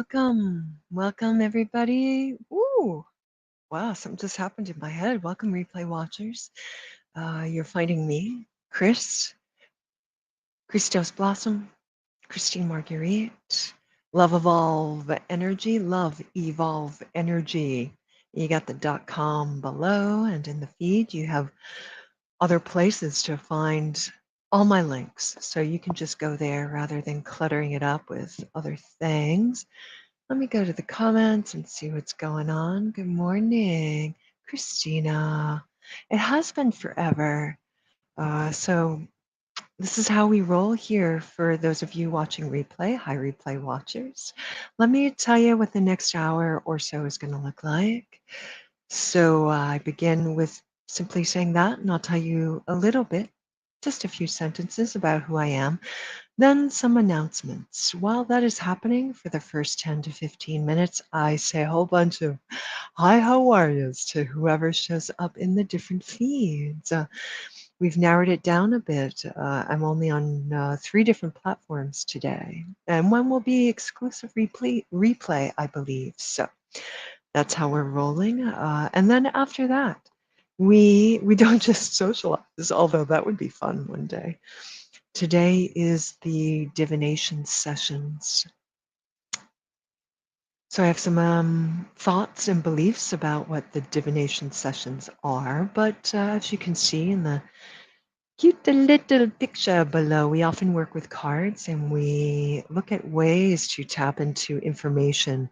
welcome. Welcome, everybody. Ooh, wow, something just happened in my head. Welcome, replay watchers. You're finding me, Christos Blossom, Chrystine Marguerite, Love Evolve Energy, Love Evolve Energy. You got the .com below, and in the feed, you have other places to find all my links. So you can just go there rather than cluttering it up with other things. Let me go to the comments and see what's going on. Good morning, Christina. It has been forever. So this is how we roll here for those of you watching replay. Hi, replay watchers. Let me tell you what the next hour or so is going to look like. So I begin with simply saying that, and I'll tell you a little bit, just a few sentences about who I am. Then some announcements. While that is happening for the first 10 to 15 minutes, I say a whole bunch of hi, how are yous to whoever shows up in the different feeds. We've narrowed it down a bit. I'm only on 3 different platforms today, and one will be exclusive replay, I believe. So that's how we're rolling. And then after that, we don't just socialize, although that would be fun one day. Today is the Divination Sessions. So I have some thoughts and beliefs about what the Divination Sessions are, but as you can see in the cute little picture below, we often work with cards and we look at ways to tap into information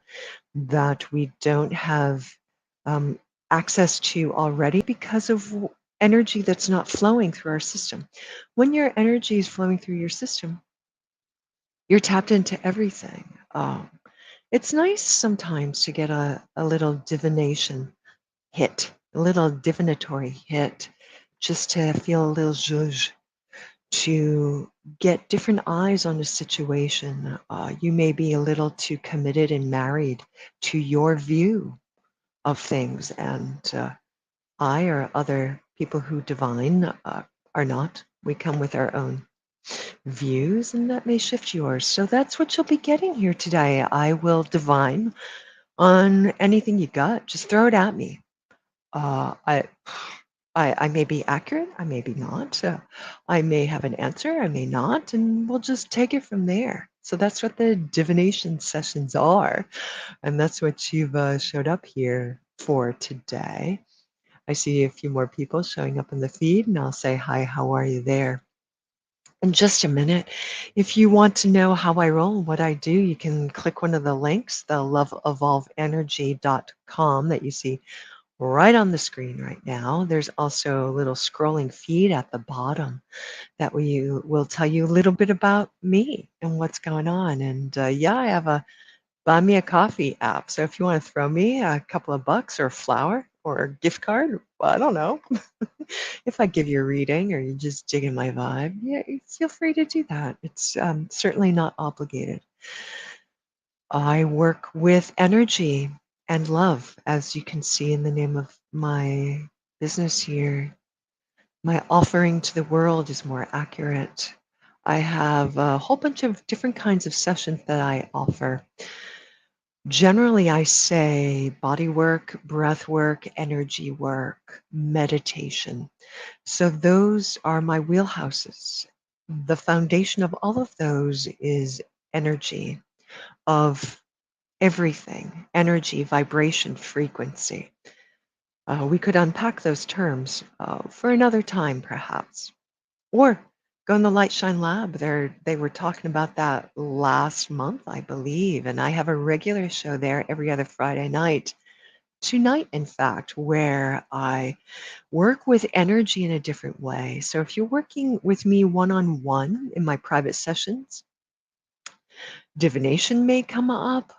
that we don't have um, access to already because of energy that's not flowing through our system. When your energy is flowing through your system, you're tapped into everything. It's nice sometimes to get a little divination hit, a little divinatory hit, just to feel a little zhuzh, to get different eyes on a situation. You may be a little too committed and married to your view of things, and I or other people who divine are not. We come with our own views, and that may shift yours. So that's what you'll be getting here today. I will divine on anything you got. Just throw it at me. Uh, I, I may be accurate. I may be not. I may have an answer. I may not, and we'll just take it from there. So that's what the divination sessions are, and that's what you've showed up here for today. I see a few more people showing up in the feed, and I'll say hi. How are you there? In just a minute. If you want to know how I roll and what I do, you can click one of the links, the lovevolvenergy.com that you see right on the screen right now. There's also a little scrolling feed at the bottom that will tell you a little bit about me and what's going on. And yeah, I have a Buy Me a Coffee app. So if you want to throw me a couple of bucks or a flower or a gift card, well, I don't know. If I give you a reading or you're just digging my vibe, yeah, feel free to do that. It's certainly not obligated. I work with energy and love, as you can see in the name of my business here. My offering to the world is more accurate. I have a whole bunch of different kinds of sessions that I offer. Generally, I say body work, breath work, energy work, meditation. So those are my wheelhouses. The foundation of all of those is energy of everything, energy, vibration, frequency. We could unpack those terms for another time, perhaps. Or go in the Light Shine Lab. They were talking about that last month, I believe. And I have a regular show there every other Friday night. Tonight, in fact, where I work with energy in a different way. So if you're working with me one-on-one in my private sessions, divination may come up.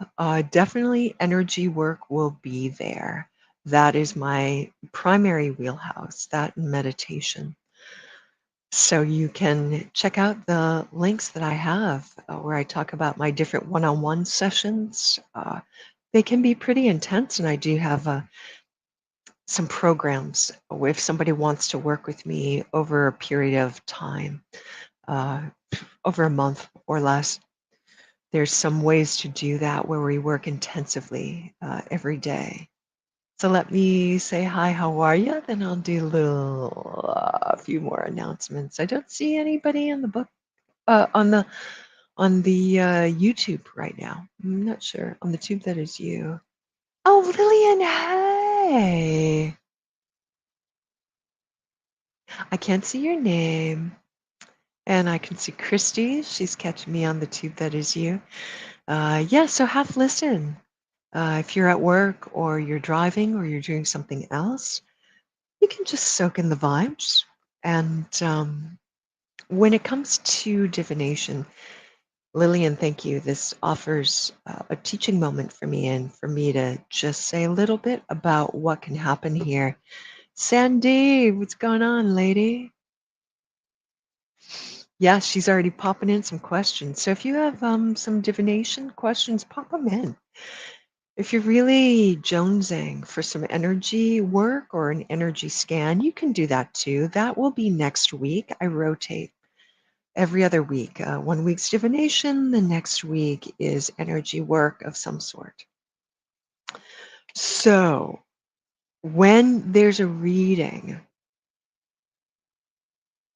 Definitely energy work will be there. That is my primary wheelhouse, that and meditation. So you can check out the links that I have where I talk about my different one-on-one sessions. They can be pretty intense, and I do have some programs if somebody wants to work with me over a period of time, uh, over a month or less. There's some ways to do that where we work intensively every day. So let me say hi, how are you? Then I'll do a few more announcements. I don't see anybody on the book on the YouTube right now. I'm not sure. On the tube that is you. Oh, Lillian, hey. I can't see your name. And I can see Christy. She's catching me on the tube that is you. Yeah, so have listen. If you're at work or you're driving or you're doing something else, you can just soak in the vibes. And when it comes to divination, Lillian, thank you. This offers a teaching moment for me and for me to just say a little bit about what can happen here. Sandy, what's going on, lady? Yeah, she's already popping in some questions. So if you have some divination questions, pop them in. If you're really jonesing for some energy work or an energy scan, you can do that too. That will be next week. I rotate every other week. 1 week's divination, the next week is energy work of some sort. So when there's a reading,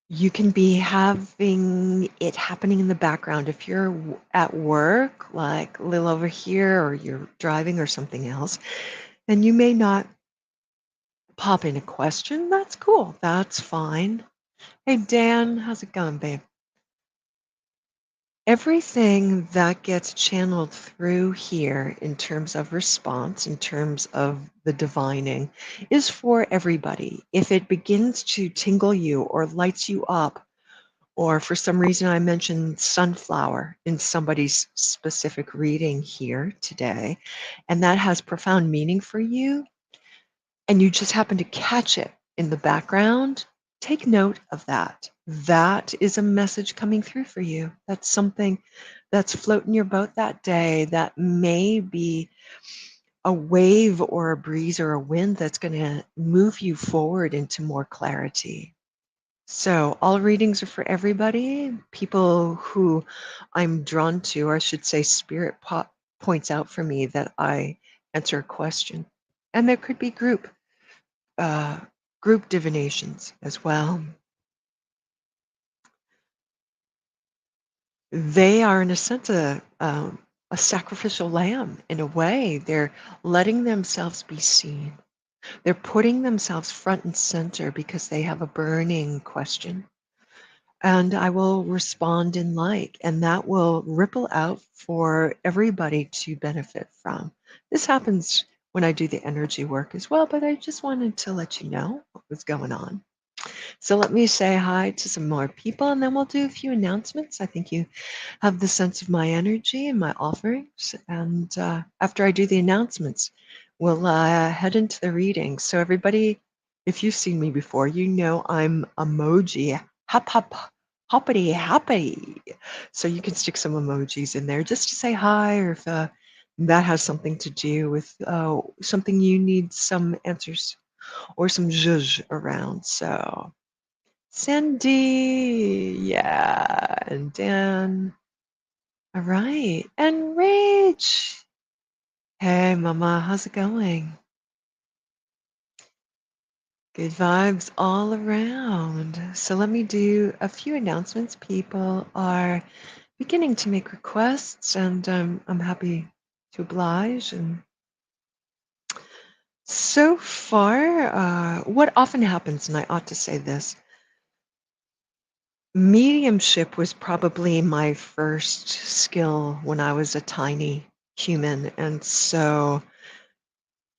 you can be having it happening in the background. If you're at work, like Lil over here, or you're driving or something else, then you may not pop in a question. That's cool. That's fine. Hey, Dan, how's it going, babe? Everything that gets channeled through here in terms of response, in terms of the divining, is for everybody. If it begins to tingle you or lights you up, or for some reason I mentioned sunflower in somebody's specific reading here today, and that has profound meaning for you, and you just happen to catch it in the background, take note of that. That is a message coming through for you. That's something that's floating your boat that day that may be a wave or a breeze or a wind that's going to move you forward into more clarity. So all readings are for everybody. People who I'm drawn to, or I should say spirit points out for me that I answer a question. And there could be uh, group divinations as well. They are, in a sense, a sacrificial lamb. In a way, they're letting themselves be seen. They're putting themselves front and center because they have a burning question. And I will respond in like, and that will ripple out for everybody to benefit from. This happens when I do the energy work as well, but I just wanted to let you know what was going on. So let me say hi to some more people, and then we'll do a few announcements. I think you have the sense of my energy and my offerings. And after I do the announcements, we'll head into the reading. So everybody, if you've seen me before, you know I'm emoji, hop, hop, hoppity, happy. So you can stick some emojis in there just to say hi, or if that has something to do with something you need some answers or some zhuzh around. So Cindy, yeah, and Dan. All right, and Rach. Hey, Mama, how's it going? Good vibes all around. So let me do a few announcements. People are beginning to make requests, and I'm happy to oblige. And so far, what often happens, and I ought to say this, mediumship was probably my first skill when I was a tiny human. And so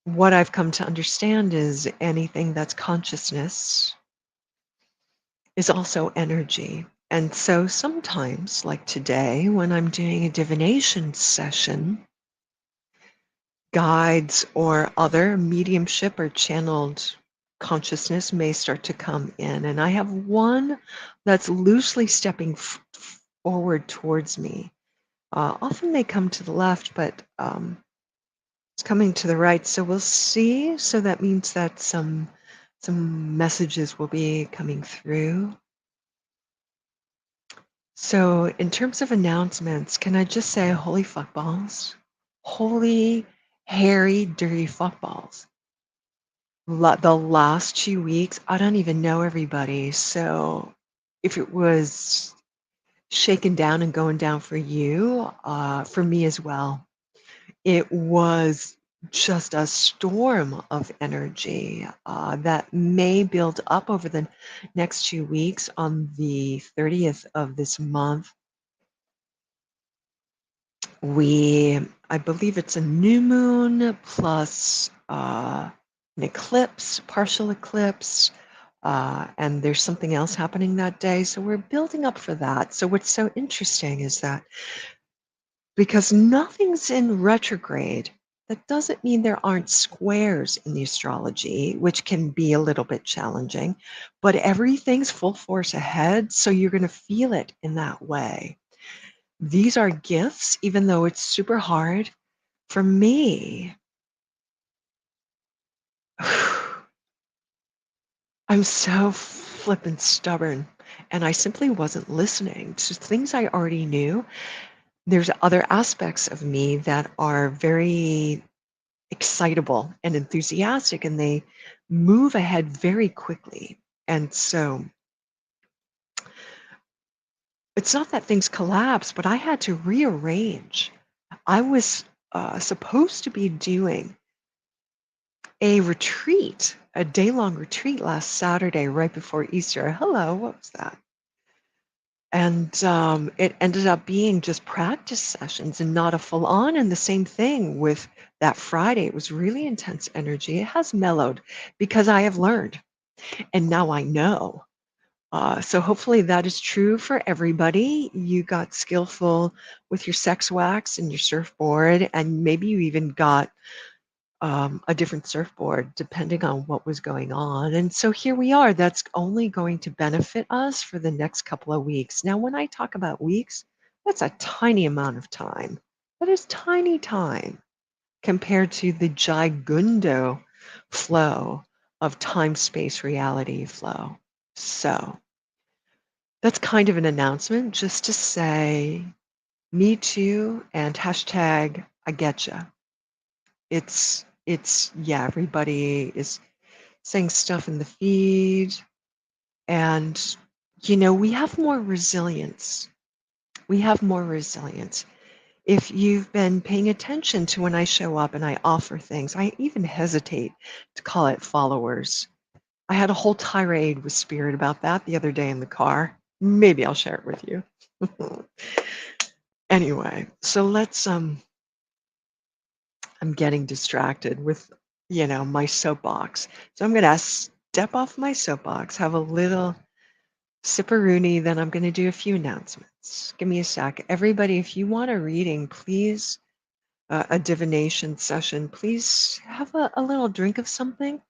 what I've come to understand is anything that's consciousness is also energy. And so sometimes, like today, when I'm doing a divination session, guides or other mediumship or channeled consciousness may start to come in. And I have one that's loosely stepping forward towards me. Often they come to the left, but it's coming to the right. So we'll see. So that means that some messages will be coming through. So, in terms of announcements, can I just say holy fuckballs? Holy, hairy, dirty fuckballs. The last 2 weeks, I don't even know everybody. So, if it was shaken down and going down for you, for me as well, it was just a storm of energy that may build up over the next 2 weeks. On the 30th of this month, I believe it's a new moon plus an eclipse, partial eclipse, and there's something else happening that day. So we're building up for that. So what's so interesting is that because nothing's in retrograde, that doesn't mean there aren't squares in the astrology, which can be a little bit challenging, but everything's full force ahead. So you're going to feel it in that way. These are gifts, even though it's super hard. For me, I'm so flippin' stubborn, and I simply wasn't listening to things I already knew. There's other aspects of me that are very excitable and enthusiastic, and they move ahead very quickly. And so it's not that things collapse, but I had to rearrange. I was supposed to be doing a retreat, a day-long retreat last Saturday right before Easter. Hello, what was that? And it ended up being just practice sessions and not a full on. And the same thing with that Friday. It was really intense energy. It has mellowed because I have learned and now I know. So hopefully that is true for everybody. You got skillful with your sex wax and your surfboard, and maybe you even got a different surfboard depending on what was going on. And so here we are. That's only going to benefit us for the next couple of weeks. Now, when I talk about weeks, that's a tiny amount of time. That is tiny time compared to the gigundo flow of time, space, reality flow. So that's kind of an announcement just to say, me too, and hashtag I getcha. Yeah, everybody is saying stuff in the feed, and we have more resilience. We have more resilience. If you've been paying attention to when I show up and I offer things, I even hesitate to call it followers. I had a whole tirade with Spirit about that the other day in the car. Maybe I'll share it with you. Anyway, so I'm getting distracted with, my soapbox. So I'm going to step off my soapbox, have a little sipperoonie, then I'm going to do a few announcements. Give me a sec. Everybody, if you want a reading, please, a divination session, please have a little drink of something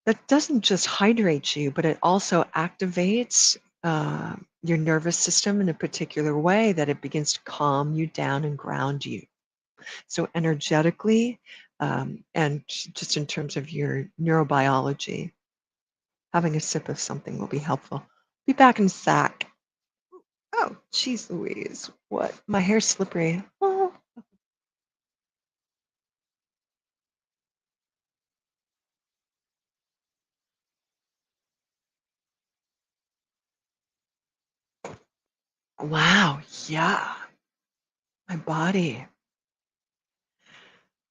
that doesn't just hydrate you, but it also activates your nervous system in a particular way that it begins to calm you down and ground you. So energetically, and just in terms of your neurobiology, having a sip of something will be helpful. Be back in a sec. Oh, geez Louise. What? My hair's slippery. Oh, wow. Yeah. My body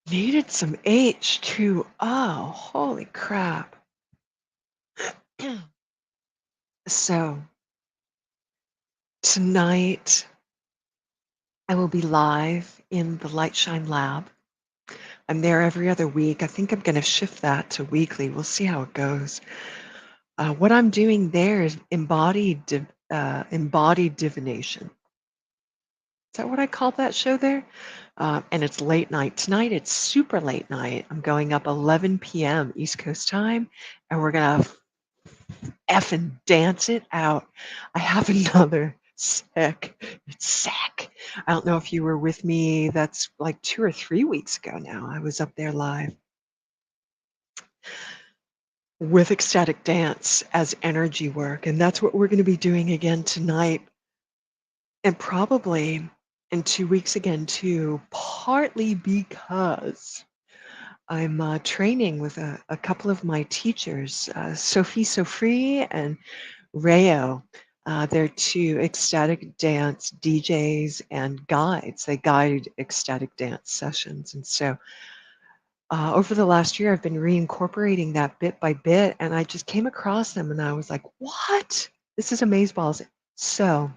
needed some H2O. Holy crap. So tonight I will be live in the Lightshine Lab. I'm there every other week. I think I'm going to shift that to weekly. We'll see how it goes. What I'm doing there is embodied divination. Is that what I call that show there? And it's late night. Tonight it's super late night. I'm going up 11 p.m. East Coast time, and we're gonna effing dance it out. I have another It's sick. I don't know if you were with me. That's like 2 or 3 weeks ago now. I was up there live with ecstatic dance as energy work, and that's what we're going to be doing again tonight. And probably in 2 weeks again too, partly because I'm, training with a couple of my teachers, Sophie Sofree and Rayo. They're 2 ecstatic dance DJs and guides. They guide ecstatic dance sessions, and so, over the last year, I've been reincorporating that bit by bit, and I just came across them, and I was like, "What? This is amazeballs." So,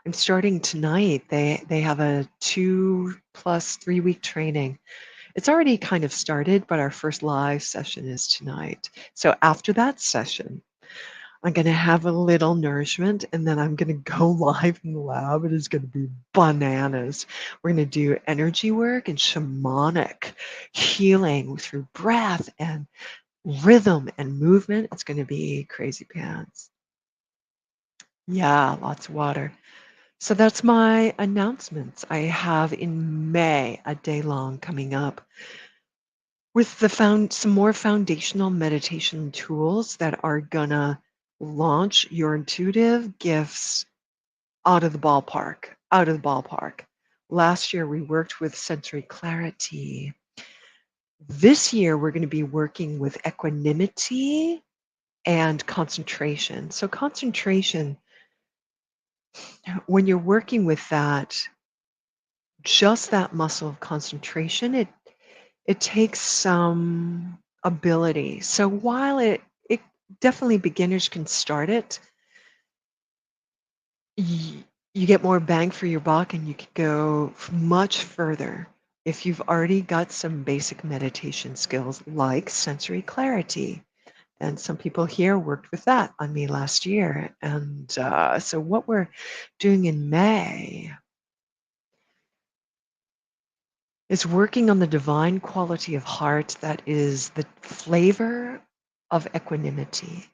I'm starting tonight. They have a 2 plus 3-week training. It's already kind of started, but our first live session is tonight. So after that session, I'm gonna have a little nourishment, and then I'm gonna go live in the lab. It is gonna be bananas. We're gonna do energy work and shamanic healing through breath and rhythm and movement. It's gonna be crazy pants. Yeah, lots of water. So that's my announcements. I have in May a day long coming up with some more foundational meditation tools that are gonna launch your intuitive gifts out of the ballpark, out of the ballpark. Last year we worked with sensory clarity. This year we're going to be working with equanimity and concentration. So concentration, when you're working with that, just that muscle of concentration, it takes some ability. So while it definitely beginners can start it, y- you get more bang for your buck and you can go much further if you've already got some basic meditation skills like sensory clarity. And some people here worked with that on me last year. And so what we're doing in May is working on the divine quality of heart that is the flavor of equanimity,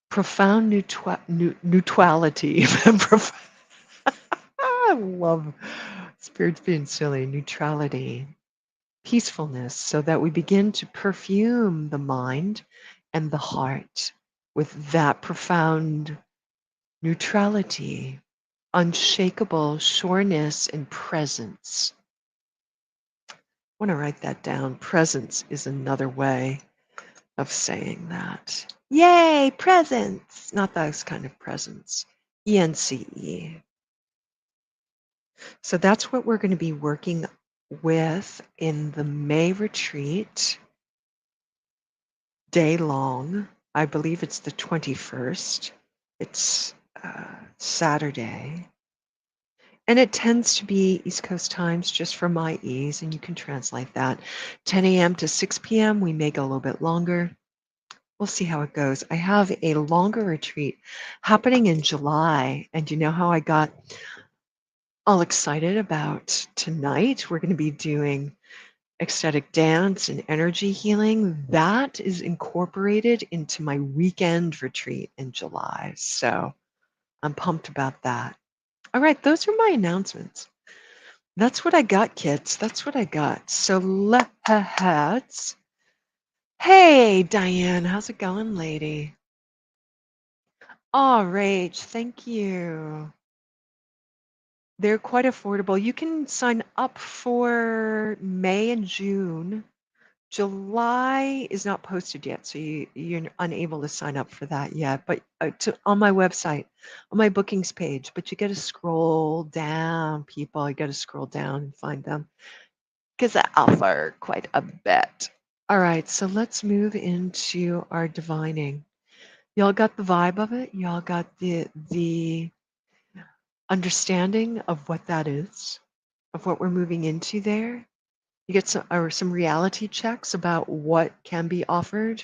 profound neutrality. I love spirits being silly, neutrality, peacefulness, so that we begin to perfume the mind and the heart with that profound neutrality, unshakable sureness, and presence. I want to write that down. Presence is another way of saying that. Yay, presence! Not those kind of presence. ENCE. So that's what we're going to be working with in the May retreat, day long. I believe it's the 21st. It's Saturday. And it tends to be East Coast times just for my ease, and you can translate that. 10 a.m. to 6 p.m. We may go a little bit longer. We'll see how it goes. I have a longer retreat happening in July, and you know how I got all excited about tonight? We're going to be doing ecstatic dance and energy healing. That is incorporated into my weekend retreat in July. So I'm pumped about that. All right, those are my announcements. That's what I got, kids. That's what I got. So let's. Hey, Diane, how's it going, lady? Oh, Rach, thank you. They're quite affordable. You can sign up for May and June. July is not posted yet, so you're unable to sign up for that yet. But on my website, on my bookings page, but you got to scroll down, people. You got to scroll down and find them because I offer quite a bit. All right, so let's move into our divining. Y'all got the vibe of it? Y'all got the understanding of what that is, of what we're moving into there? You get some reality checks about what can be offered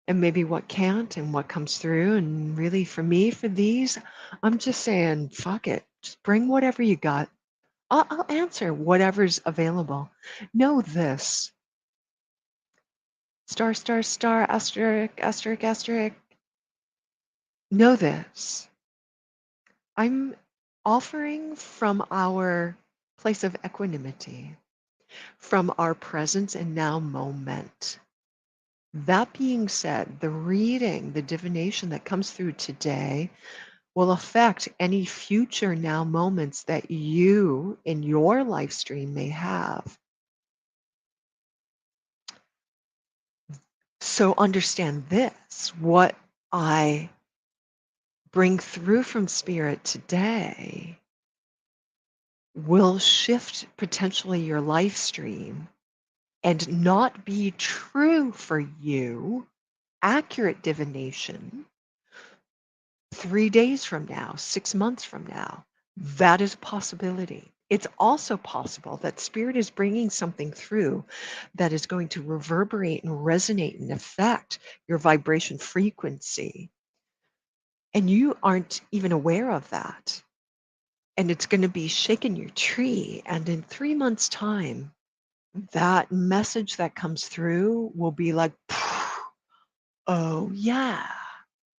and maybe what can't and what comes through. And really, for me, for these, I'm just saying, fuck it. Just bring whatever you got. I'll answer whatever's available. Know this. Star, star, star, asterisk, asterisk, asterisk. Know this. I'm offering from our place of equanimity, from our presence and now moment. That being said, the reading, the divination that comes through today will affect any future now moments that you in your life stream may have. So understand this, what I bring through from spirit today will shift potentially your life stream and not be true for you, accurate divination, 3 days from now, 6 months from now. That is a possibility. It's also possible that spirit is bringing something through that is going to reverberate and resonate and affect your vibration frequency. And you aren't even aware of that. And it's going to be shaking your tree. And in 3 months' time, that message that comes through will be like, oh, yeah,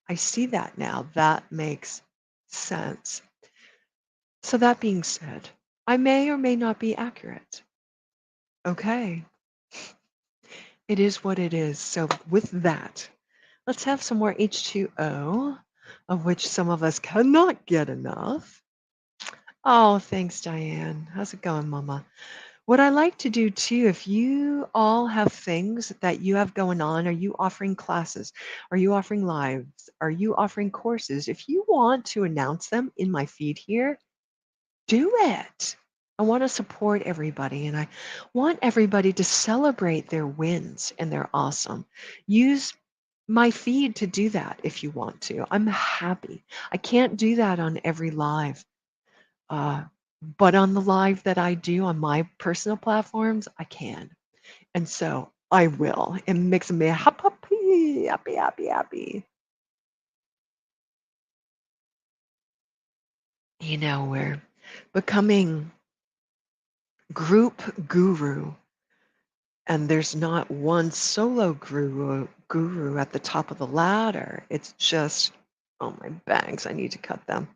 I see that now. That makes sense. So, that being said, I may or may not be accurate. Okay, it is what it is. So, with that, let's have some more H2O, of which some of us cannot get enough. Oh, thanks, Diane. How's it going, Mama? What I like to do too, if you all have things that you have going on, are you offering classes? Are you offering lives? Are you offering courses? If you want to announce them in my feed here, do it. I want to support everybody and I want everybody to celebrate their wins and their awesome. Use my feed to do that if you want to. I'm happy. I can't do that on every live. Uh, but on the live that I do on my personal platforms, I can. And so I will. It makes me happy, happy, happy, happy. You know, we're becoming group guru, and there's not one solo guru at the top of the ladder. It's just, oh, my bangs, I need to cut them.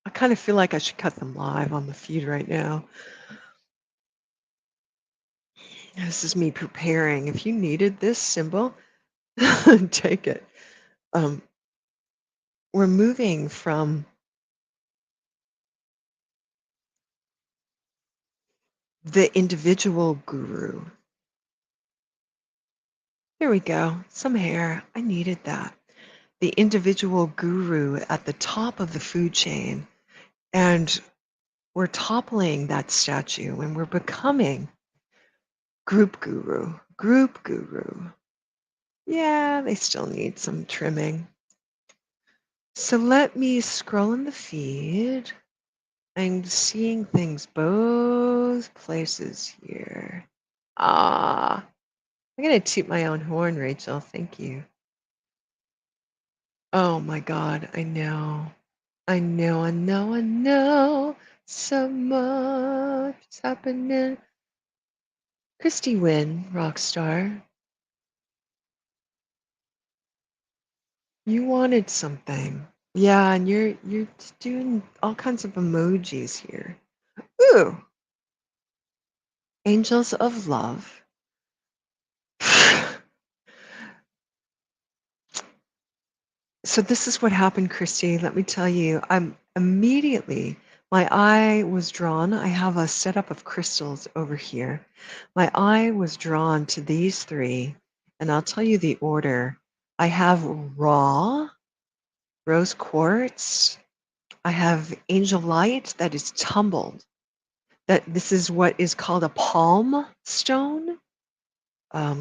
I kind of feel like I should cut them live on the feed right now. This is me preparing. If you needed this symbol, take it. Um, we're moving from the individual guru. Here we go. Some hair. I needed that. The individual guru at the top of the food chain. And we're toppling that statue and we're becoming group guru. Group guru. Yeah, they still need some trimming. So let me scroll in the feed. I'm seeing things both places here. Ah, I'm going to toot my own horn, Rachel. Thank you. Oh my God, I know. I know, I know, I know. So much is happening. Christy Wynn, rock star. You wanted something. Yeah, and you're doing all kinds of emojis here. Ooh, angels of love. So this is what happened, Christy. Let me tell you, I'm immediately, my eye was drawn. I have a setup of crystals over here. My eye was drawn to these three, and I'll tell you the order. I have raw, rose quartz. I have angel light that is tumbled. That this is what is called a palm stone.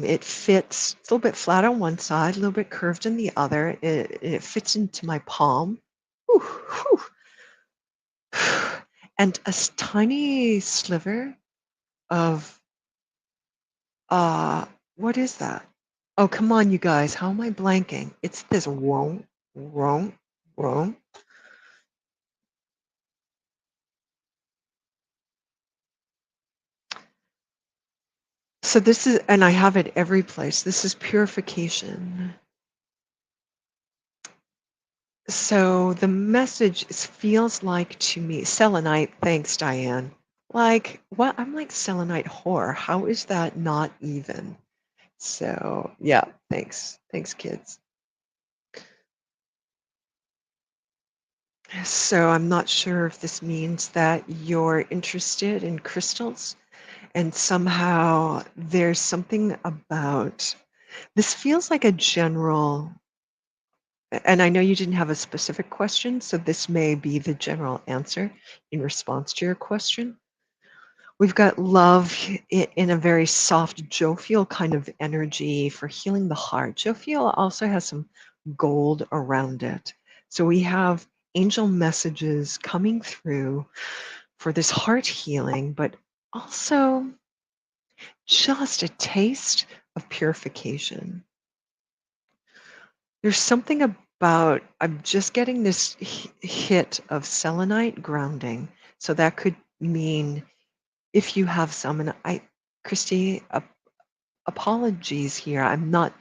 It fits, it's a little bit flat on one side, a little bit curved in the other. It fits into my palm. Whew, whew. And a tiny sliver of, uh, what is that? Oh, come on, you guys. How am I blanking? It's this whoa, whoa, whoa. So this is, and I have it every place. This is purification. So the message feels like to me, selenite, thanks, Diane. Like, what? I'm like selenite whore. How is that not even? So, yeah, thanks. Thanks, kids. So I'm not sure if this means that you're interested in crystals and somehow there's something about this feels like a general, and I know you didn't have a specific question, so this may be the general answer in response to your question. We've got love in a very soft, jovial kind of energy for healing the heart. Jovial also has some gold around it. So we have angel messages coming through for this heart healing, but also just a taste of purification. There's something about, I'm just getting this hit of selenite grounding. So that could mean if you have some, and Christy, apologies here. I'm not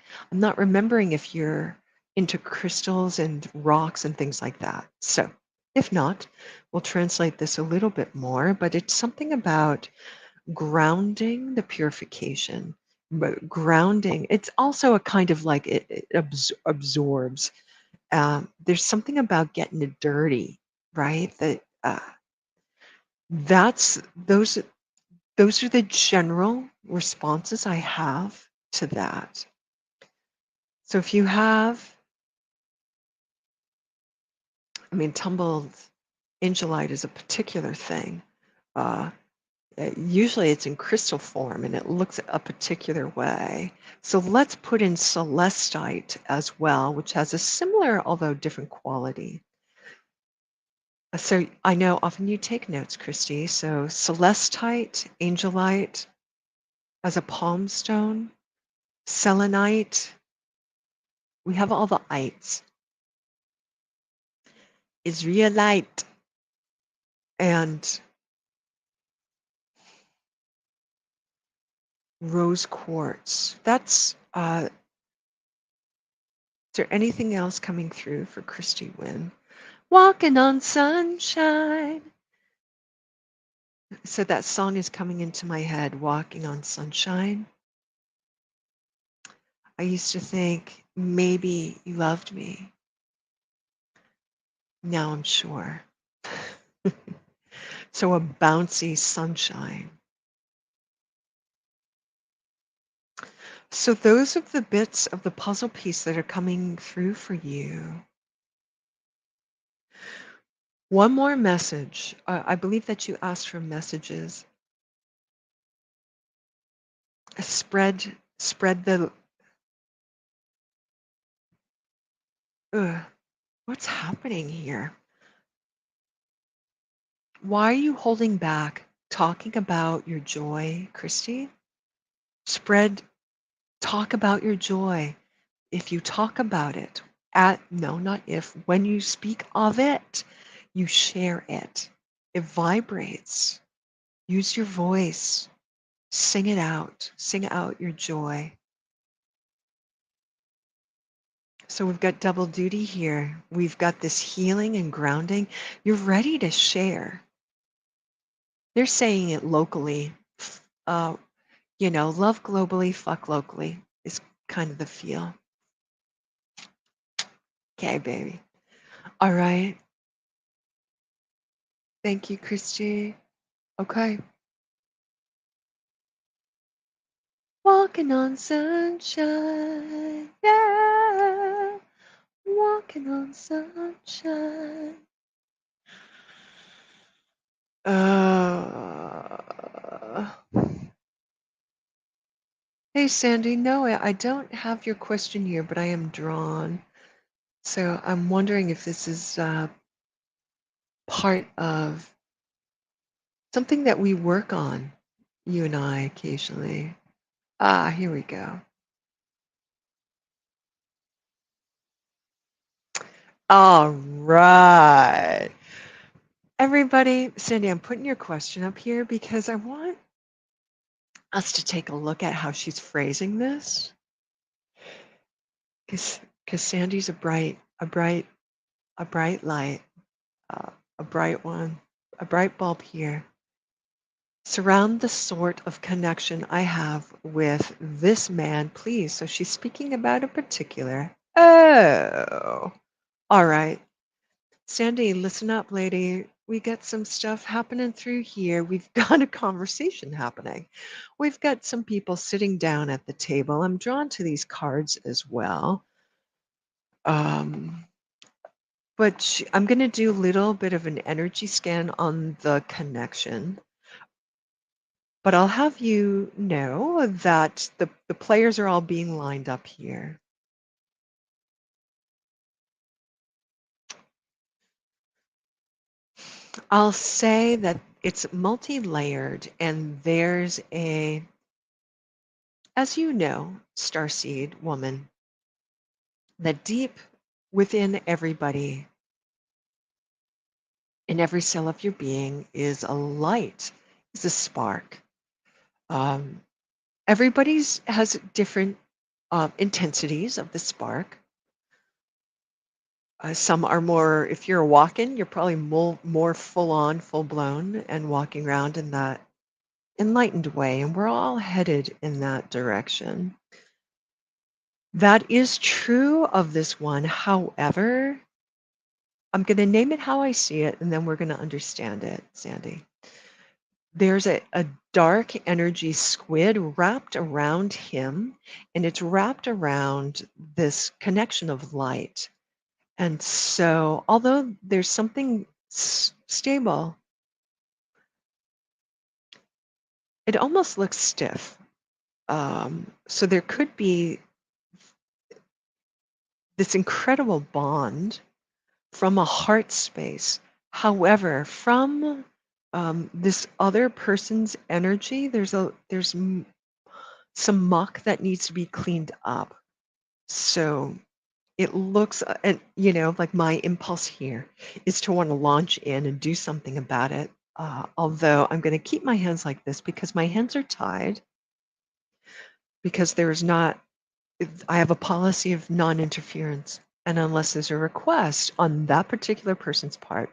remembering if you're into crystals and rocks and things like that. So if not, we'll translate this a little bit more, but it's something about grounding the purification. But grounding, it's also a kind of like it absorbs. There's something about getting it dirty, right? That that's those are the general responses I have to that. So if you have, I mean, tumbled angelite is a particular thing. Uh, Usually it's in crystal form and it looks a particular way. So let's put in celestite as well, which has a similar, although different quality. So I know often you take notes, Christy. So celestite, angelite as a palm stone, selenite, we have all the ites. Israelite and rose quartz. Is there anything else coming through for Christy Wynn? Walking on sunshine. So that song is coming into my head, Walking on Sunshine. I used to think maybe you loved me. Now I'm sure. So a bouncy sunshine. So those are the bits of the puzzle piece that are coming through for you. One more message. I believe that you asked for messages. Spread the. Ugh, what's happening here? Why are you holding back talking about your joy, Christy? Spread, talk about your joy. If you talk about it, no, not if, when you speak of it, you share it. It vibrates. Use your voice. Sing it out. Sing out your joy. So we've got double duty here. We've got this healing and grounding. You're ready to share. They're saying it locally. Uh, love globally, fuck locally is kind of the feel. Okay, baby. All right. Thank you, Christy. Okay. Walking on sunshine. Yeah. Walking on sunshine. Uh, hey, Sandy. No, I don't have your question here, but I am drawn. So I'm wondering if this is part of something that we work on, you and I, occasionally. Ah, here we go. All right. Everybody, Cindy, I'm putting your question up here because I want us to take a look at how she's phrasing this. Because Sandy's a bright light, a bright one, a bright bulb here. Surround the sort of connection I have with this man, please. So she's speaking about a particular. Oh, all right. Sandy, listen up, lady. We got some stuff happening through here. We've got a conversation happening. We've got some people sitting down at the table. I'm drawn to these cards as well. Um, but I'm going to do a little bit of an energy scan on the connection. But I'll have you know that the players are all being lined up here. I'll say that it's multi-layered, and there's a, as you know, starseed woman, that deep within everybody, in every cell of your being, is a light, is a spark. Um, everybody's has different intensities of the spark. Some are more, if you're walking, you're probably more full on, full blown, and walking around in that enlightened way. And we're all headed in that direction. That is true of this one. However, I'm going to name it how I see it, and then we're going to understand it, Sandy. There's a dark energy squid wrapped around him, and it's wrapped around this connection of light. And so, although there's something stable, it almost looks stiff. So there could be this incredible bond from a heart space. However, from this other person's energy, some muck that needs to be cleaned up. So it looks, and like my impulse here is to want to launch in and do something about it. Although I'm going to keep my hands like this because my hands are tied, because there's not, I have a policy of non-interference. And unless there's a request on that particular person's part,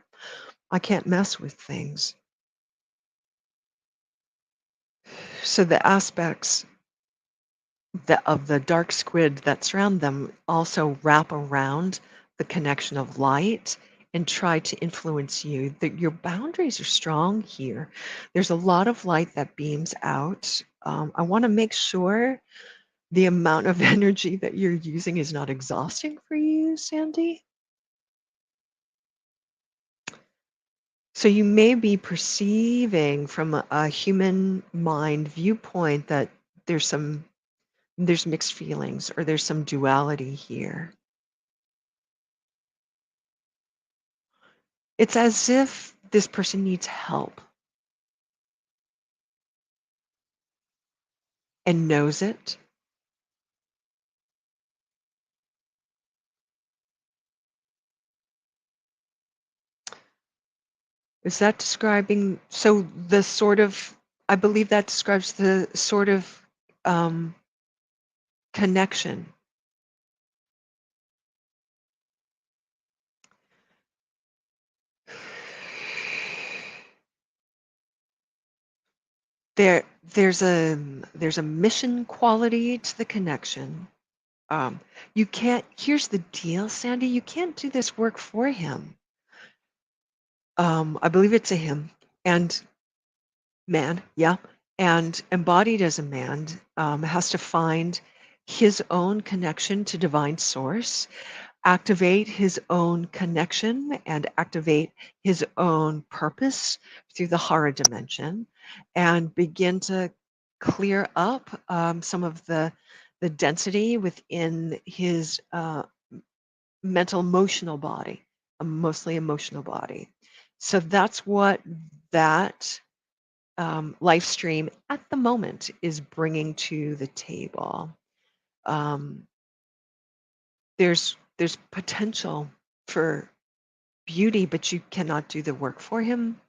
I can't mess with things. So the aspects of the dark squid that surround them also wrap around the connection of light and try to influence you. Your boundaries are strong here. There's a lot of light that beams out. I want to make sure the amount of energy that you're using is not exhausting for you, Sandy. So you may be perceiving from a human mind viewpoint that there's mixed feelings or there's some duality here. It's as if this person needs help and knows it. Is that describing, so the sort of, I believe that describes the sort of um, connection. There's a mission quality to the connection. You can't, here's the deal, Sandy, you can't do this work for him. I believe it's a him and man, yeah. And embodied as a man, has to find his own connection to divine source, activate his own connection, and activate his own purpose through the Hara dimension, and begin to clear up some of the density within his mental emotional body, a mostly emotional body. So that's what that live stream at the moment is bringing to the table. Um, there's potential for beauty, but you cannot do the work for him.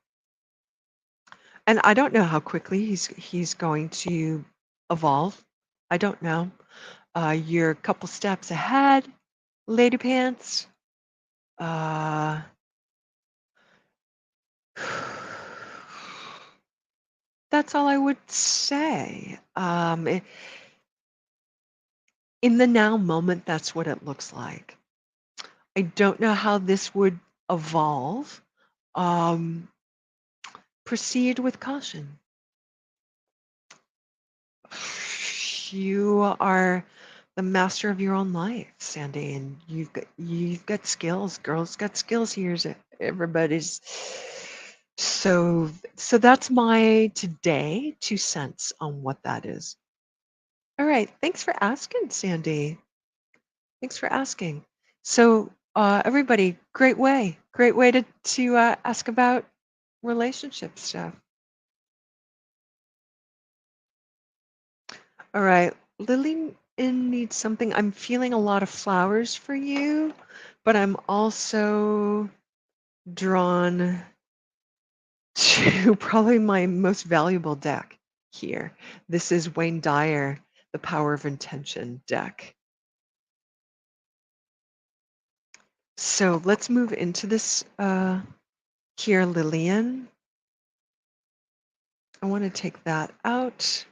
And I don't know how quickly he's going to evolve. I don't know. You're a couple steps ahead, Lady Pants. Uh, that's all I would say. In the now moment, that's what it looks like. I don't know how this would evolve, um, proceed with caution. You are the master of your own life, Sandy, and you've got skills. Girls got skills here. Everybody's so that's my today 2 cents on what that is. All right, thanks for asking, Sandy. Thanks for asking. So, everybody, great way to ask about relationship stuff. All right, Lily needs something. I'm feeling a lot of flowers for you, but I'm also drawn to probably my most valuable deck here. This is Wayne Dyer, the Power of Intention deck. So let's move into this here, Lillian. I want to take that out.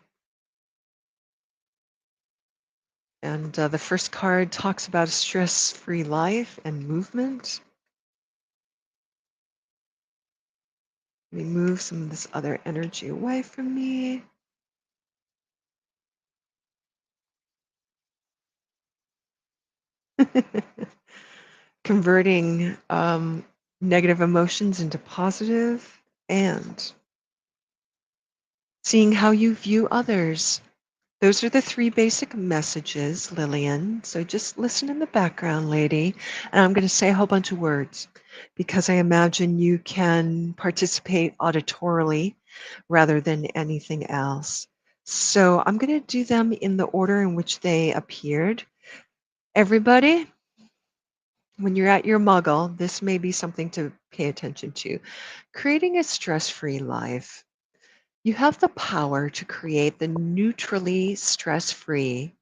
And the first card talks about a stress-free life and movement. Let me move some of this other energy away from me. Converting negative emotions into positive and seeing how you view others. Those are the 3 basic messages, Lillian. So just listen in the background, lady. And I'm going to say a whole bunch of words because I imagine you can participate auditorily rather than anything else. So I'm going to do them in the order in which they appeared. Everybody, when you're at your muggle, this may be something to pay attention to. Creating a stress-free life. You have the power to create the neutrally stress-free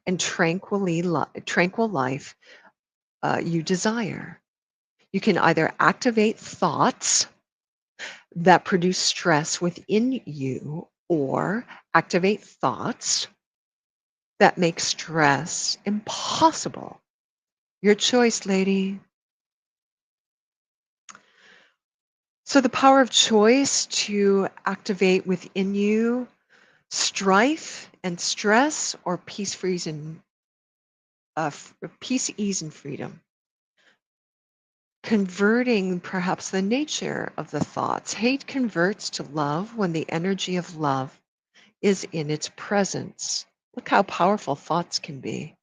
and tranquil life you desire. You can either activate thoughts that produce stress within you or activate thoughts that make stress impossible. Your choice, lady. So the power of choice to activate within you strife and stress or peace, ease, and freedom. Converting perhaps the nature of the thoughts. Hate converts to love when the energy of love is in its presence. Look how powerful thoughts can be.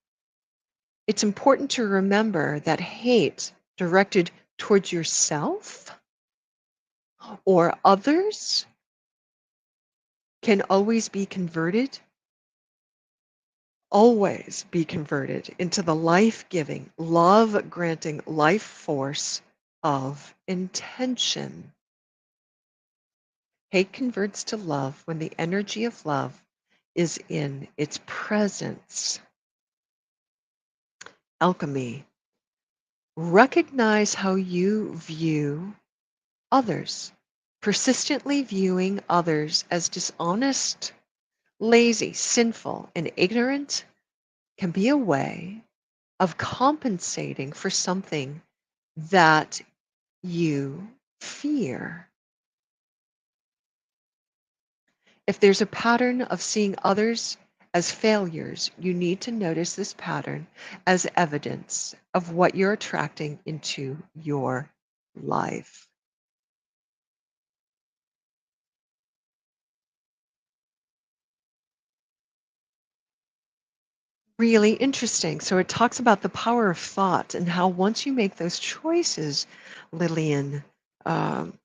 It's important to remember that hate directed towards yourself or others can always be converted into the life-giving, love-granting life force of intention. Hate converts to love when the energy of love is in its presence. Alchemy. Recognize how you view others. Persistently viewing others as dishonest, lazy, sinful, and ignorant can be a way of compensating for something that you fear. If there's a pattern of seeing others as failures, you need to notice this pattern as evidence of what you're attracting into your life. Really interesting. So it talks about the power of thought and how once you make those choices, Lillian, um,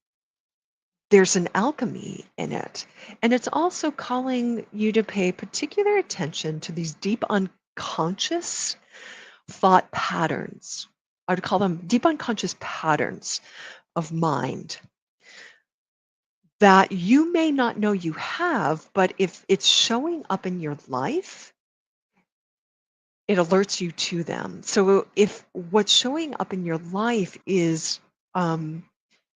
there's an alchemy in it. And it's also calling you to pay particular attention to these deep unconscious thought patterns. I would call them deep unconscious patterns of mind that you may not know you have, but if it's showing up in your life, it alerts you to them. So if what's showing up in your life is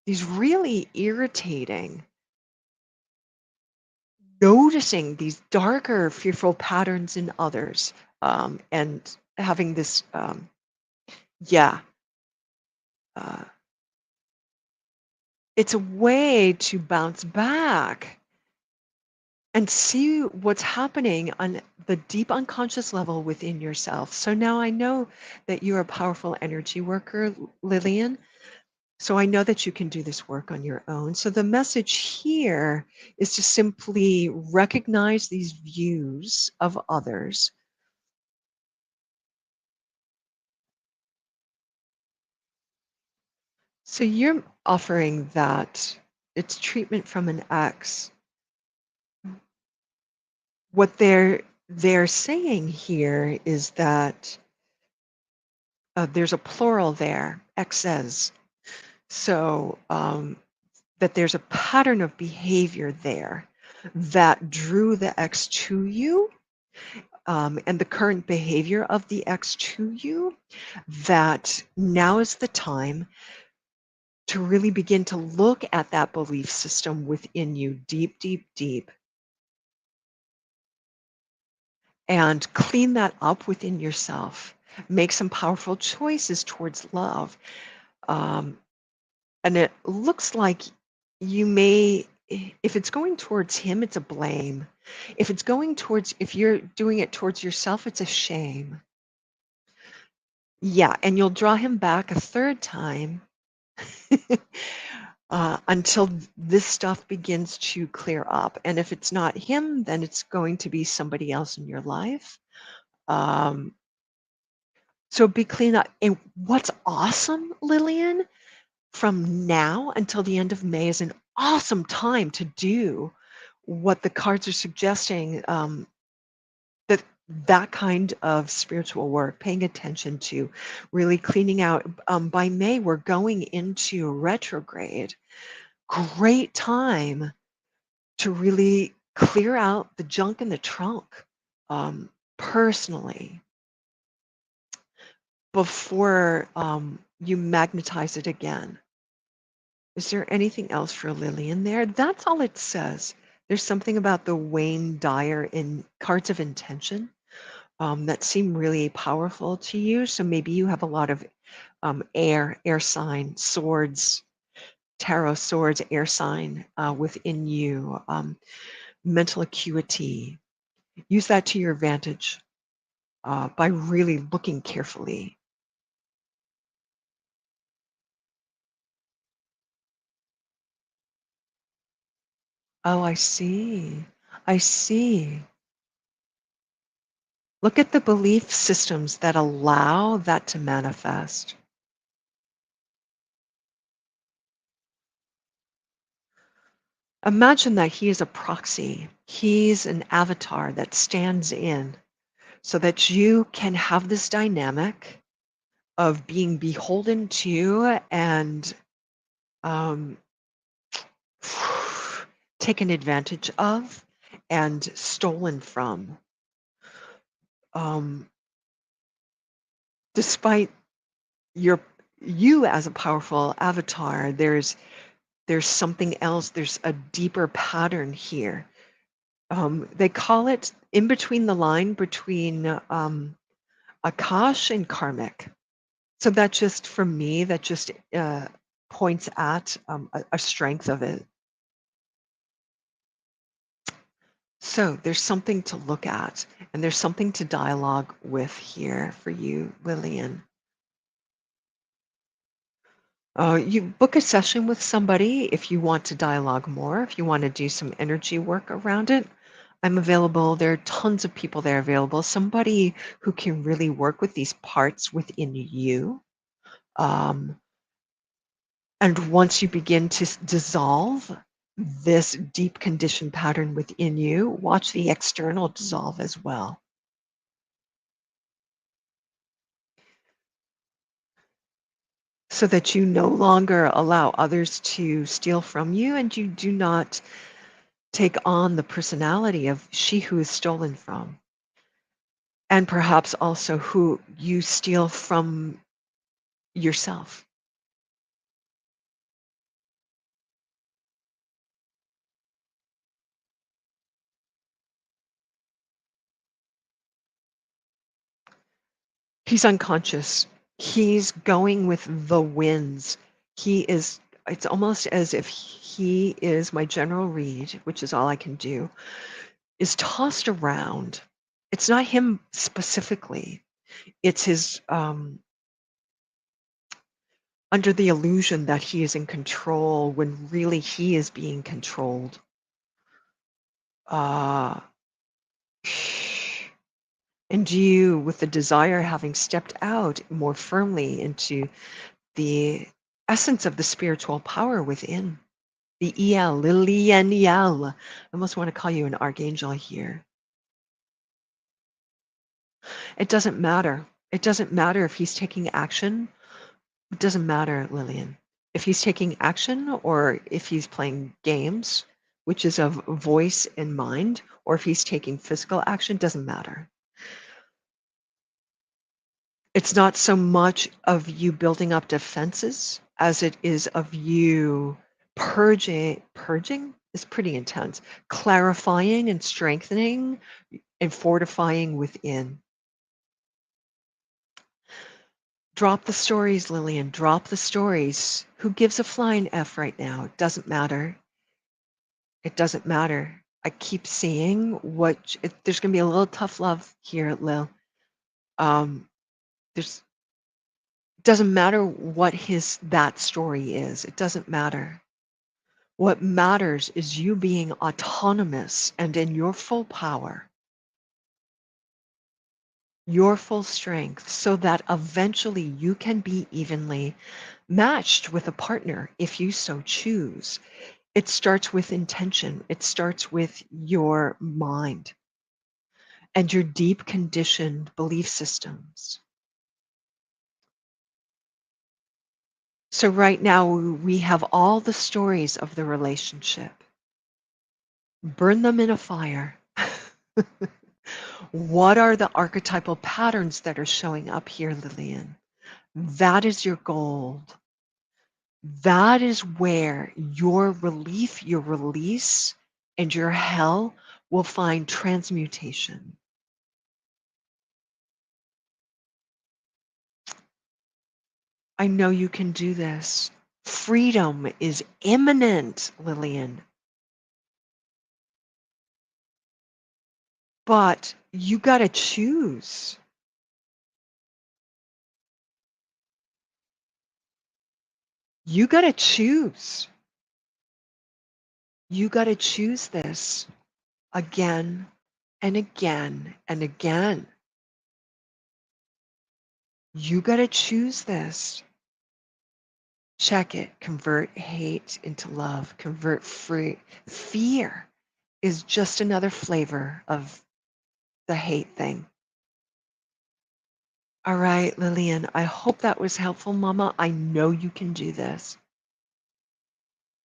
these really irritating, noticing these darker, fearful patterns in others, and having this, yeah, uh, It's a way to bounce back and see what's happening on the deep unconscious level within yourself. So now I know that you're a powerful energy worker, Lillian. So I know that you can do this work on your own. So the message here is to simply recognize these views of others. So you're offering that it's treatment from an ex. What they're saying here is that there's a plural there, exes. So that there's a pattern of behavior there that drew the ex to you, and the current behavior of the ex to you, that now is the time to really begin to look at that belief system within you deep, deep, deep, and clean that up within yourself. Make some powerful choices towards love. Um, and it looks like you may, if it's going towards him, it's a blame. If you're doing it towards yourself, it's a shame. Yeah, and you'll draw him back a third time until this stuff begins to clear up. And if it's not him, then it's going to be somebody else in your life. Um, so be clean up. And what's awesome, Lillian, from now until the end of May is an awesome time to do what the cards are suggesting, that that kind of spiritual work, paying attention to, really cleaning out. By May, we're going into retrograde. Great time to really clear out the junk in the trunk, personally, before you magnetize it again. Is there anything else for Lillian there? That's all it says. There's something about the Wayne Dyer in cards of intention that seem really powerful to you. So maybe you have a lot of air sign, swords, tarot swords, air sign within you, mental acuity. Use that to your advantage by really looking carefully. Oh, I see. I see. Look at the belief systems that allow that to manifest. Imagine that he is a proxy. He's an avatar that stands in so that you can have this dynamic of being beholden to and um, taken advantage of and stolen from. Um, despite your you as a powerful avatar, there's something else. There's a deeper pattern here. They call it in between the line between Akash and karmic. So that just, for me, that just points at a strength of it. So there's something to look at, and there's something to dialogue with here for you, Lillian. You book a session with somebody if you want to dialogue more, if you want to do some energy work around it. I'm available. There are tons of people there available. Somebody who can really work with these parts within you. Um, and once you begin to dissolve this deep conditioned pattern within you, watch the external dissolve as well. So that you no longer allow others to steal from you and you do not take on the personality of she who is stolen from, and perhaps also who you steal from yourself. He's unconscious. He's going with the winds. He is it's almost as if he is my general read, which is all I can do, is tossed around. It's not him specifically. It's his under the illusion that he is in control when really he is being controlled. Uh, and you, with the desire having stepped out more firmly into the essence of the spiritual power within, the EL, Lilian EL. I almost want to call you an archangel here. It doesn't matter. It doesn't matter if he's taking action. It doesn't matter, Lillian. If he's taking action or if he's playing games, which is of voice and mind, or if he's taking physical action, doesn't matter. It's not so much of you building up defenses as it is of you purging is pretty intense, clarifying and strengthening and fortifying within. Drop the stories, Lillian. Drop the stories. Who gives a flying F right now? It doesn't matter. It doesn't matter. I keep seeing there's going to be a little tough love here, Lil. There's doesn't matter what that story is. It doesn't matter. What matters is you being autonomous and in your full power, your full strength, so that eventually you can be evenly matched with a partner if you so choose. It starts with intention. It starts with your mind and your deep conditioned belief systems. So right now we have all the stories of the relationship. Burn them in a fire. What are the archetypal patterns that are showing up here, Lillian? That is your gold. That is where your relief, your release, and your hell will find transmutation. I know you can do this. Freedom is imminent, Lillian. But you got to choose. You got to choose. You got to choose this again and again and again. You got to choose this. Check it. Convert hate into love. Convert fear is just another flavor of the hate thing. All right, Lillian, I hope that was helpful, Mama. I know you can do this.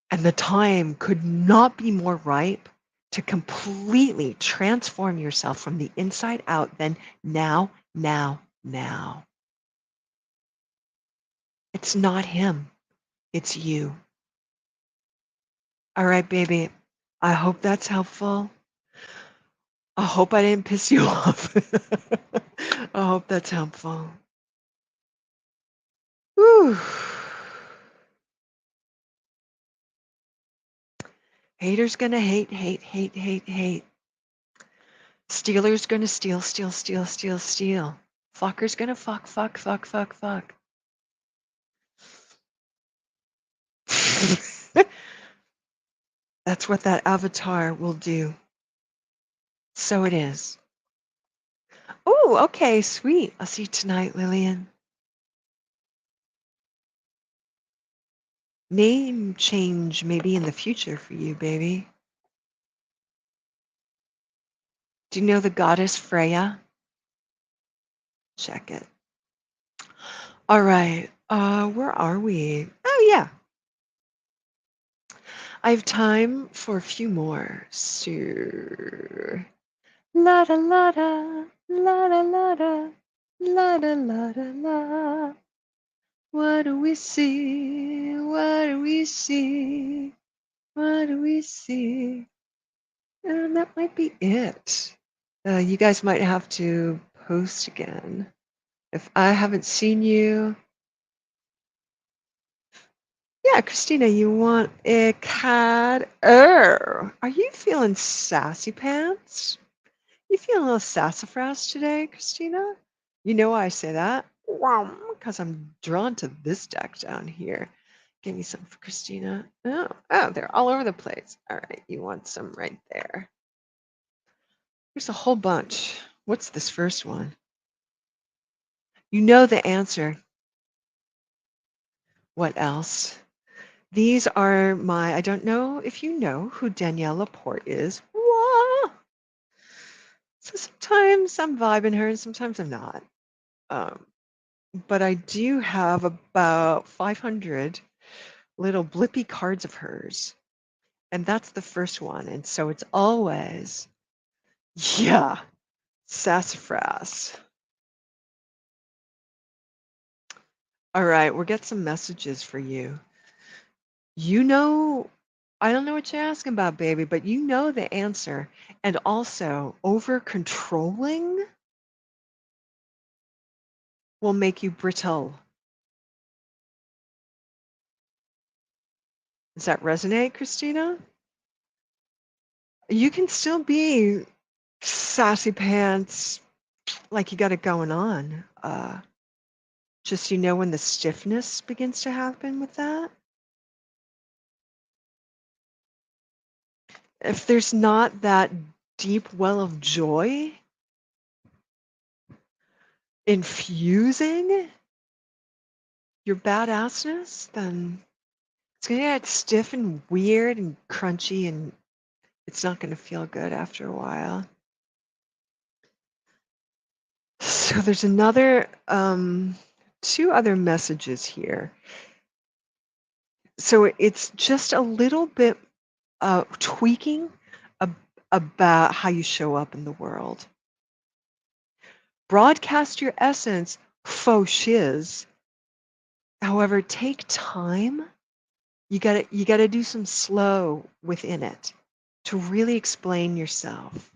And the time could not be more ripe to completely transform yourself from the inside out than now, now, now. It's not him. It's you. All right, baby. I hope that's helpful. I hope I didn't piss you off. I hope that's helpful. Whew. Haters gonna hate, hate, hate, hate, hate. Stealer's gonna steal, steal, steal, steal, steal. Fucker's gonna fuck, fuck, fuck, fuck, fuck. That's what that avatar will do. So it is. Oh, okay, sweet. I'll see you tonight, Lillian. Name change maybe in the future for you, baby. Do you know the goddess Freya? Check it. All right. Where are we? Oh, yeah. I have time for a few more. So, la da la da, la da la da, la da la da la. What do we see? What do we see? What do we see? And that might be it. You guys might have to post again. If I haven't seen you, Yeah, Christina, you want a cat? Oh, are you feeling sassy pants? You feeling a little sassafras today, Christina? You know why I say that? Because I'm drawn to this deck down here. Give me some for Christina. Oh, they're all over the place. All right, you want some right there. There's a whole bunch. What's this first one? You know the answer. What else? These are my, I don't know if you know who Danielle Laporte is. Whoa! So sometimes I'm vibing her and sometimes I'm not. Um, but I do have about 500 little blippy cards of hers. And that's the first one. And so it's always, yeah, sassafras. All right, we'll get some messages for you. You know, I don't know what you're asking about, baby, but you know the answer. And also, over controlling will make you brittle. Does that resonate, Christina? You can still be sassy pants, like you got it going on. Just you know when the stiffness begins to happen with that. If there's not that deep well of joy infusing your badassness, then it's gonna get stiff and weird and crunchy, and it's not gonna feel good after a while. So there's another, two other messages here. So it's just a little bit tweaking about how you show up in the world. Broadcast your essence, faux shiz. However, take time. You gotta do some slow within it to really explain yourself.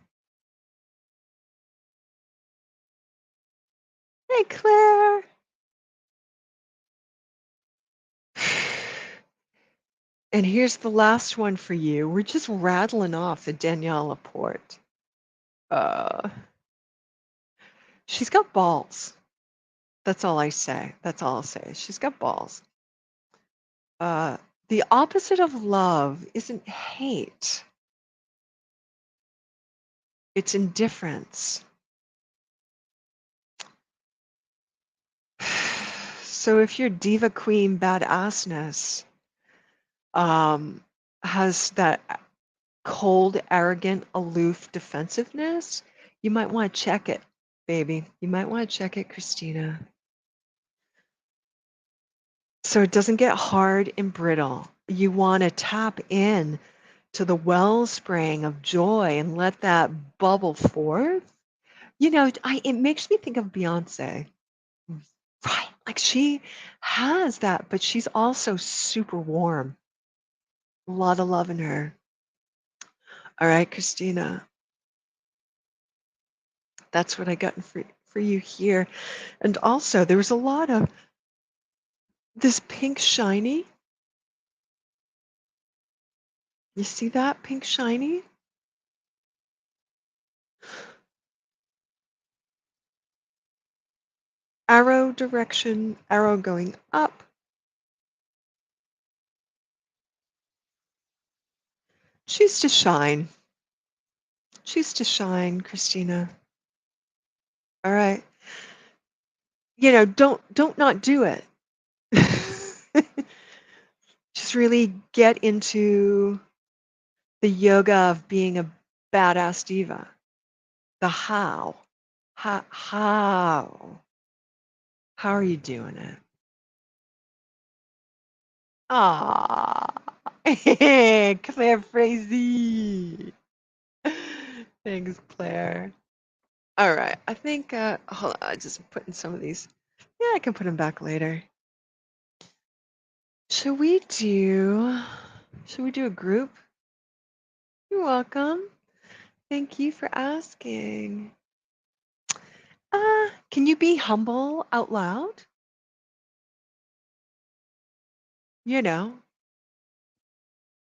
Hey, Claire. And here's the last one for you. We're just rattling off the Danielle Laporte. Uh, she's got balls. That's all I say. That's all I'll say. She's got balls. Uh, the opposite of love isn't hate. It's indifference. So if your diva queen badassness has that cold, arrogant, aloof defensiveness, you might want to check it, baby. You might want to check it, Christina. So it doesn't get hard and brittle. You want to tap in to the wellspring of joy and let that bubble forth. You know, it makes me think of Beyonce. Right. Like she has that, but she's also super warm. A lot of love in her. All right, Christina. That's what I got for you here. And also, there was a lot of this pink shiny. You see that pink shiny? Arrow direction, arrow going up. Choose to shine. Choose to shine, Christina. All right. You know, don't not do it. Just really get into the yoga of being a badass diva. The how. How? How are you doing it? Ah, Claire Frazee. Thanks, Claire. All right, I think, hold on, I just putting some of these. Yeah, I can put them back later. Should we do, should we do a group? You're welcome. Thank you for asking. Can you be humble out loud? You know,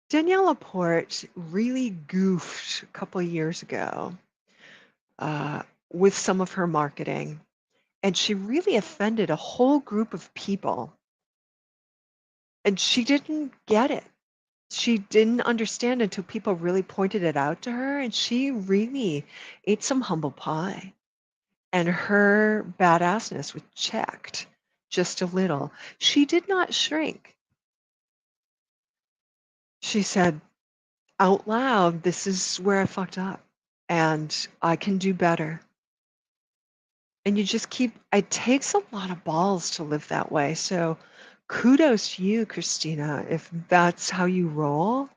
Danielle Laporte really goofed a couple of years ago with some of her marketing, and she really offended a whole group of people, and she didn't get it. She didn't understand until people really pointed it out to her, and she really ate some humble pie. And her badassness was checked just a little. She did not shrink. She said out loud, "This is where I fucked up, and I can do better." And you just keep, it takes a lot of balls to live that way. So kudos to you, Christina, if that's how you roll.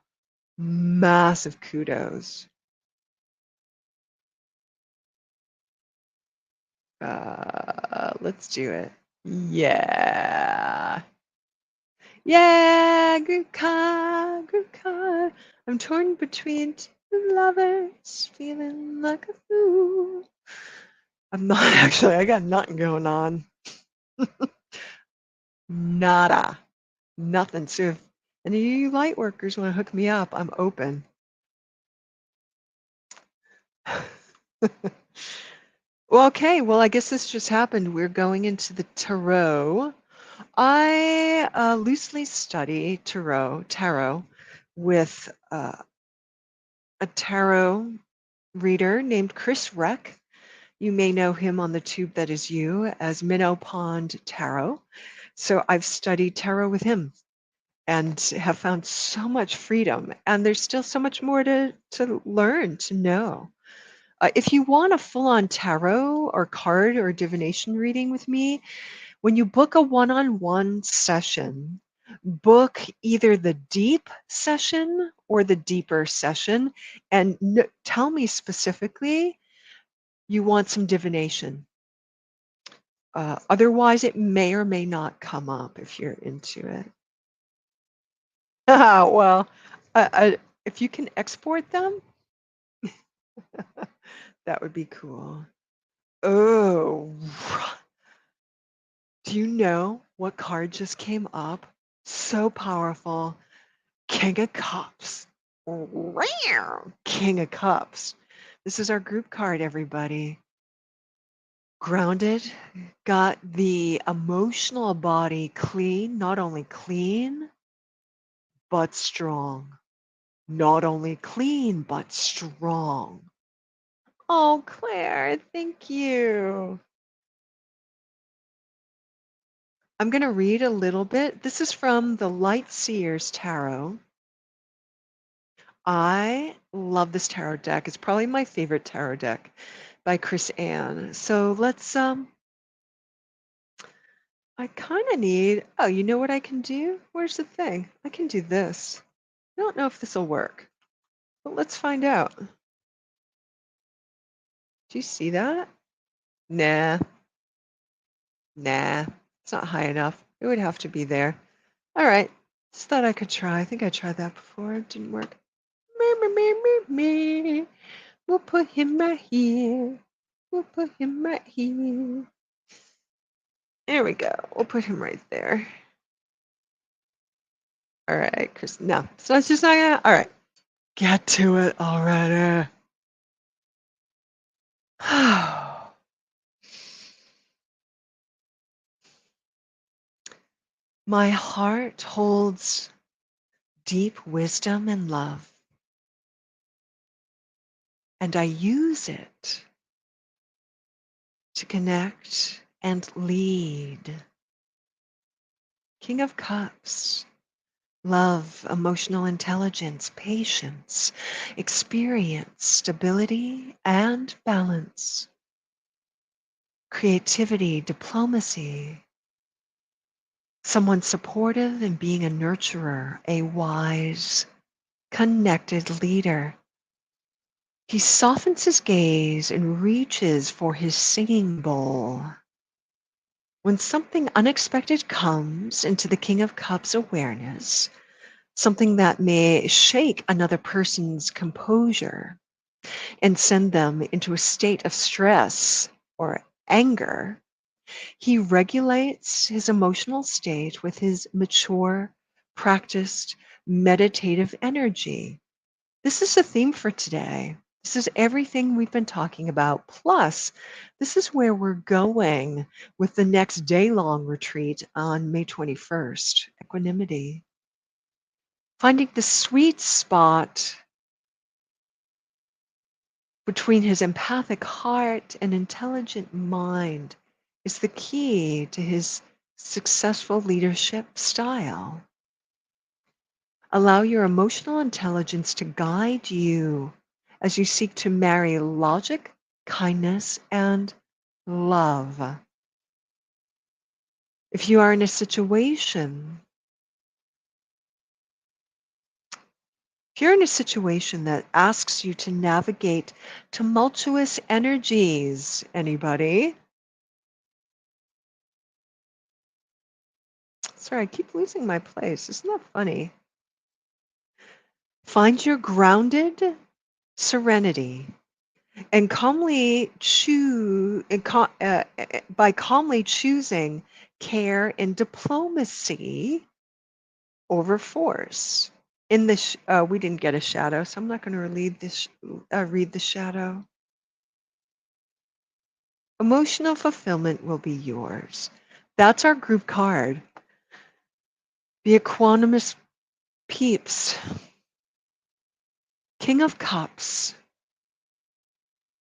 Massive kudos. Let's do it. Yeah. Yeah, group car, group car. I'm torn between two lovers, feeling like a fool. I'm not actually, I got nothing going on. Nada. Nothing. So if any of you light workers want to hook me up, I'm open. Well, okay. Well, I guess this just happened. We're going into the tarot. I loosely study tarot with a tarot reader named Chris Reck. You may know him on the tube that is you as Minnow Pond Tarot. So I've studied tarot with him and have found so much freedom. And there's still so much more to learn, to know. If you want a full on tarot or card or divination reading with me, when you book a one on one session, book either the deep session or the deeper session and tell me specifically you want some divination. Otherwise, it may or may not come up if you're into it. Well, if you can export them, that would be cool. Oh, do you know what card just came up? So powerful. King of Cups. Wow. King of Cups. This is our group card, everybody. Grounded, got the emotional body clean, not only clean, but strong. Not only clean, but strong. Oh, Claire, thank you. I'm going to read a little bit. This is from the Light Seers Tarot. I love this tarot deck. It's probably my favorite tarot deck by Chris Ann. So let's I kind of need, oh, you know what I can do? Where's the thing? I can do this. I don't know if this will work, but let's find out. Do you see that? Nah, nah, it's not high enough. It would have to be there. All right, just thought I could try. I think I tried that before. It didn't work. Me. We'll put him right here. We'll put him right here. There we go. We'll put him right there. All right, Chris. No, so it's just not gonna. All right, get to it already. My heart holds deep wisdom and love, and I use it to connect and lead. King of Cups, love, emotional intelligence, patience, experience, stability, and balance. Creativity, diplomacy, someone supportive and being a nurturer, a wise, connected leader. He softens his gaze and reaches for his singing bowl. When something unexpected comes into the King of Cups awareness, something that may shake another person's composure and send them into a state of stress or anger, he regulates his emotional state with his mature practiced meditative energy. This is the theme for today. This is everything we've been talking about. Plus, this is where we're going with the next day-long retreat on May 21st, equanimity. Finding the sweet spot between his empathic heart and intelligent mind is the key to his successful leadership style. Allow your emotional intelligence to guide you as you seek to marry logic, kindness, and love. If you are in a situation, if you're in a situation that asks you to navigate tumultuous energies, anybody? Sorry, I keep losing my place. Isn't that funny? Find your grounded serenity and by calmly choosing care and diplomacy over force. We didn't get a shadow, so I'm not going to read the shadow. Emotional fulfillment will be yours. That's our group card. The equanimous peeps. King of Cups.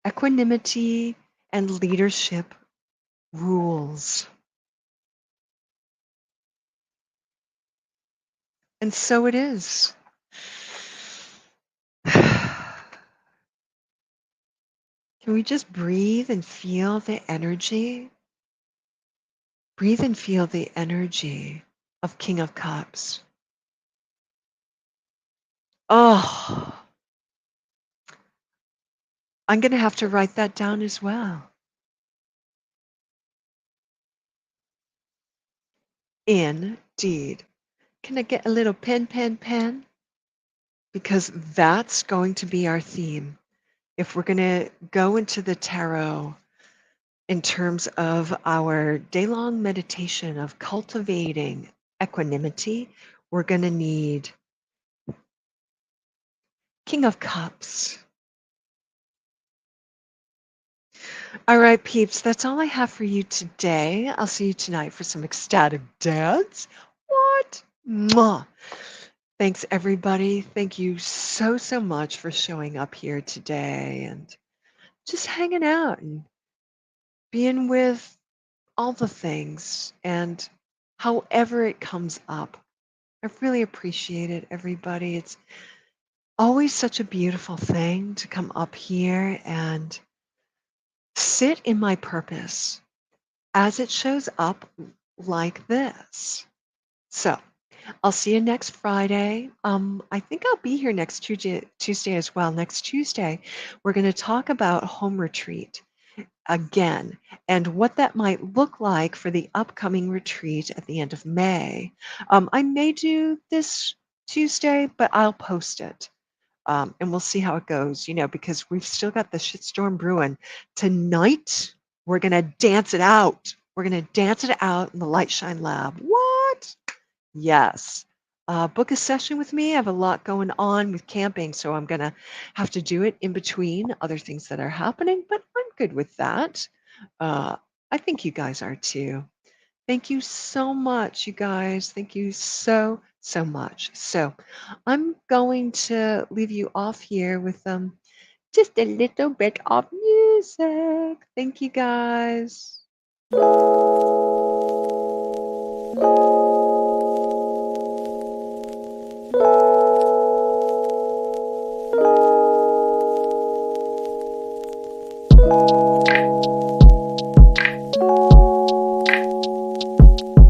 Equanimity and leadership rules. And so it is. Can we just breathe and feel the energy? Breathe and feel the energy of King of Cups. Oh, I'm going to have to write that down as well. Indeed. Can I get a little pen, pen, pen? Because that's going to be our theme. If we're going to go into the tarot in terms of our day-long meditation of cultivating equanimity, we're going to need King of Cups. All right, peeps, that's all I have for you today. I'll see you tonight for some ecstatic dance. What? Mwah. Thanks, everybody. Thank you so, so much for showing up here today and just hanging out and being with all the things and however it comes up. I really appreciate it, everybody. It's always such a beautiful thing to come up here and sit in my purpose as it shows up like this. So I'll see you next Friday. I think I'll be here next Tuesday as well. Next Tuesday, we're going to talk about home retreat again and what that might look like for the upcoming retreat at the end of May. I may do this Tuesday, but I'll post it. And we'll see how it goes, because we've still got the shitstorm brewing. Tonight, we're going to dance it out. We're going to dance it out in the Light Shine Lab. What? Yes. Book a session with me. I have a lot going on with camping, so I'm going to have to do it in between other things that are happening, but I'm good with that. I think you guys are too. Thank you so much, you guys. Thank you so, so much. So I'm going to leave you off here with just a little bit of music. Thank you, guys.